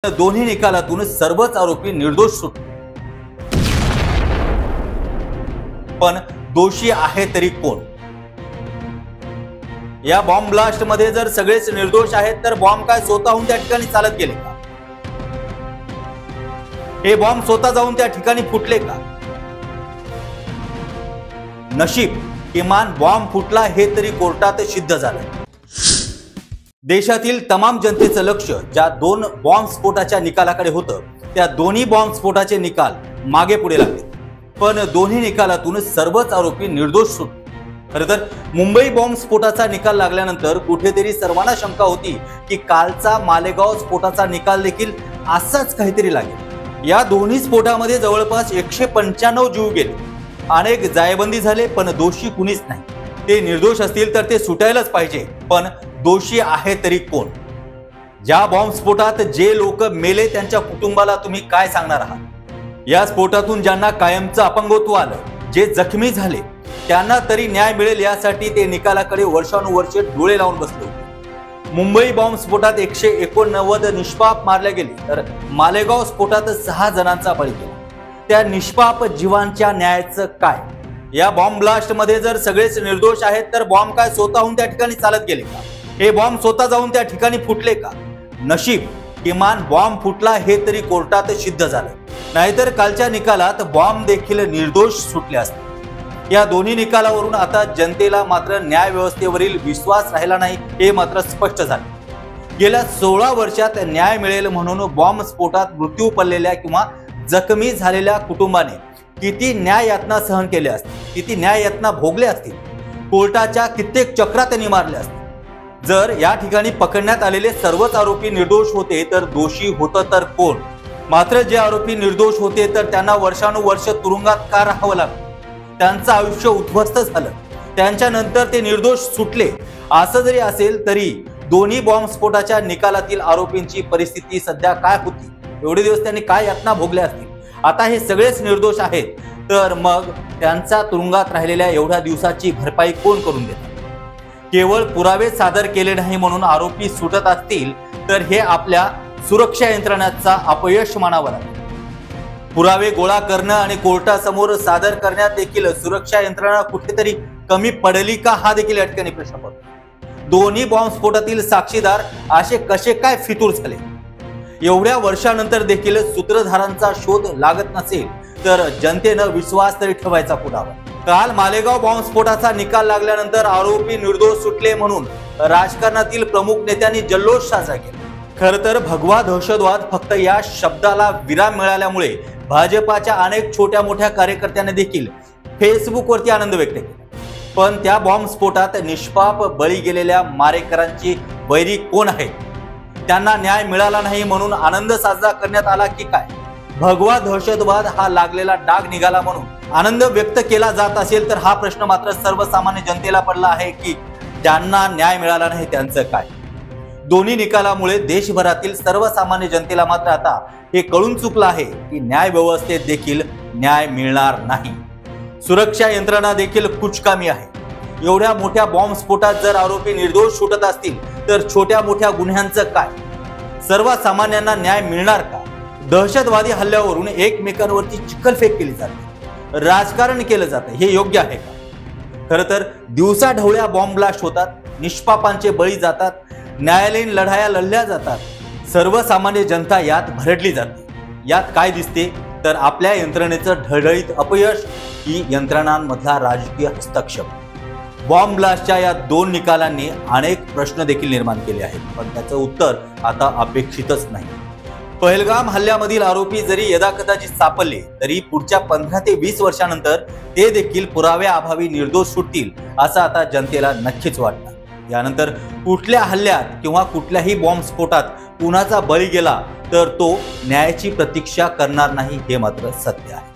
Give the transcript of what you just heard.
दोन्ही निकालातून सर्वच आरोपी निर्दोष सुटले, पण दोषी आहे तरी कोण? या बॉम्ब ब्लास्ट मध्ये जर सगळेच निर्दोष आहेत तर बॉम्ब काय स्वतःहून त्या ठिकाणी चालत गेले का? हे बॉम्ब स्वतः जाऊन त्या ठिकाणी फुटले का? नशीब किमान बॉम्ब फुटला हे तरी कोर्टात सिद्ध झालं। देशातील तमाम जनतेचं लक्ष ज्या दोन बॉम्ब स्फोटाच्या निकालाकडे होतं, त्या दोन्ही बॉम्ब स्फोटाचे निकाल मागे पुढे लागले, पण दोन्ही निकालातून सर्वच आरोपी निर्दोष सुटले। खरं तर मुंबई बॉम्ब स्फोटाचा निकाल लागल्यानंतर कुठेतरी सर्वांना शंका होती की कालचा मालेगाव स्फोटाचा निकाल देखील असाच काहीतरी लागेल। या दोन्ही स्फोटामध्ये जवळपास 195 जीव गेले, अनेक जायबंदी झाले, पण दोषी कुणीच नाही। ते निर्दोष असतील तर ते सुटायलाच पाहिजे, पण दोषी आहे तरी कोण? ज्या बॉम्ब स्फोटात जे लोक मेले त्यांच्या कुटुंबाला तुम्ही काय सांगणार आहात? या स्फोटातून ज्यांना कायमचं अपंगत्व आलं, जे जखमी झाले, त्यांना तरी न्याय मिळेल यासाठी ते निकालाकडे वर्षानुवर्षे डोळे लावून बसले होते। मुंबई बॉम्ब स्फोटात 189 निष्पाप मारले गेले, तर मालेगाव स्फोटात 6 जणांचा बळी गेला। त्या निष्पाप जीवांच्या न्यायाचं काय? या बॉम्ब ब्लास्ट मध्ये जर सगळेच निर्दोष आहेत तर बॉम्ब काय स्वतःहून त्या ठिकाणी चालत गेले का? हे बॉम्ब स्वतः जाऊन त्या ठिकाणी फुटले का? नशीब किमान बॉम्ब फुटला हे तरी कोर्टात सिद्ध झालं, नाहीतर कालच्या निकालात बॉम्ब देखील निर्दोष सुटले असते। या दोन्ही निकालावरून आता जनतेला मात्र न्याय व्यवस्थेवरील विश्वास राहिला नाही हे मात्र स्पष्ट झाले। गेल्या 16 वर्षात न्याय मिळेल म्हणून बॉम्ब स्फोटात मृत्यू पडलेल्या किंवा जखमी झालेल्या कुटुंबाने किती न्याय यातना सहन केल्या असतील, किती न्याय यातना भोगल्या असतील, कोर्टाच्या कित्येक चक्रा त्यांनी मारल्या असतील। जर या ठिकाणी पकडण्यात आलेले सर्वच आरोपी निर्दोष होते तर दोषी होतं तर कोण? मात्र जे आरोपी निर्दोष होते तर त्यांना वर्षानुवर्ष तुरुंगात का राहावं लागलं? त्यांचं आयुष्य उद्ध्वस्त झालं, त्यांच्यानंतर ते निर्दोष सुटले। असं जरी असेल तरी दोन्ही बॉम्ब स्फोटाच्या निकालातील आरोपींची परिस्थिती सध्या काय होती? एवढे दिवस त्यांनी काय यातना भोगल्या असतील? आता हे सगळेच निर्दोष आहेत तर मग त्यांचा तुरुंगात राहिलेल्या एवढ्या दिवसाची भरपाई कोण करून देतात? केवळ पुरावे सादर केले नाही म्हणून आरोपी सुटत असतील तर हे आपल्या सुरक्षा यंत्रणाचा अपयश मानावं लागेल। पुरावे गोळा करणं आणि कोर्टासमोर सादर करण्यात देखील सुरक्षा यंत्रणा कुठेतरी कमी पडली का हा देखील या ठिकाणी प्रश्न पडतो। दोन्ही बॉम्ब स्फोटातील साक्षीदार असे कसे काय फितूर झाले? एवढ्या वर्षानंतर देखील सूत्रधारांचा शोध लागत नसेल तर जनतेनं विश्वास तरी ठेवायचा कुणावर? काल मालेगाव बॉम्ब स्फोटाचा निकाल लागल्यानंतर आरोपी निर्दोष सुटले म्हणून राजकारणातील प्रमुख नेत्यांनी जल्लोष साजरा केला। खरं तर भगवा दहशतवाद फक्त या शब्दाला विराम मिळाल्यामुळे भाजपाच्या अनेक छोट्या मोठ्या कार्यकर्त्यांनी देखील फेसबुकवरती आनंद व्यक्त केला, पण त्या बॉम्ब स्फोटात निष्पाप बळी गेलेल्या मारेकरांची वैरी कोण आहेत? त्यांना न्याय मिळाला नाही म्हणून आनंद साजरा करण्यात आला की काय? भगवा दहशतवाद हा लागलेला डाग निघाला म्हणून आनंद व्यक्त केला जात असेल तर हा प्रश्न मात्र सर्वसामान्य जनतेला पडला आहे की ज्यांना न्याय मिळाला नाही त्यांचं काय? दोन्ही निकालामुळे देशभरातील सर्वसामान्य जनतेला मात्र आता हे कळून चुकलं आहे की न्याय व्यवस्थेत देखील न्याय मिळणार नाही। सुरक्षा यंत्रणा देखील कुचकामी आहे। एवढ्या मोठ्या बॉम्ब स्फोटात जर आरोपी निर्दोष सुटत असतील तर छोट्या मोठ्या गुन्ह्यांचं काय? सर्वसामान्यांना न्याय मिळणार का? दहशतवादी हल्ल्यावरून एकमेकांवरती चिखलफेक केली जाते, राजकारण केलं जातं, हे योग्य आहे का? खरं तर दिवसा ढवळ्या बॉम्ब ब्लास्ट होतात, निष्पापांचे बळी जातात, न्यायालयीन लढाया लढल्या जातात, सर्वसामान्य जनता यात भरडली जाते। यात काय दिसते तर आपल्या यंत्रणेचं ढळढळीत अपयश ही यंत्रणांमधला राजकीय हस्तक्षेप। बॉम्ब ब्लास्टच्या या दोन निकालांनी अनेक प्रश्न देखील निर्माण केले आहेत, पण त्याचं उत्तर आता अपेक्षितच नाही। पहलगाम हल्ल्यामधील आरोपी जरी यदाकदाचित सापडले तरी पुढच्या 15 ते 20 वर्षानंतर ते देखील पुराव्याअभावी निर्दोष सुटतील असं आता जनतेला नक्कीच वाटतं। यानंतर कुठल्या हल्ल्यात किंवा कुठल्याही बॉम्ब स्फोटात कुणाचा बळी गेला तर तो न्यायाची प्रतीक्षा करणार नाही हे मात्र सत्य आहे।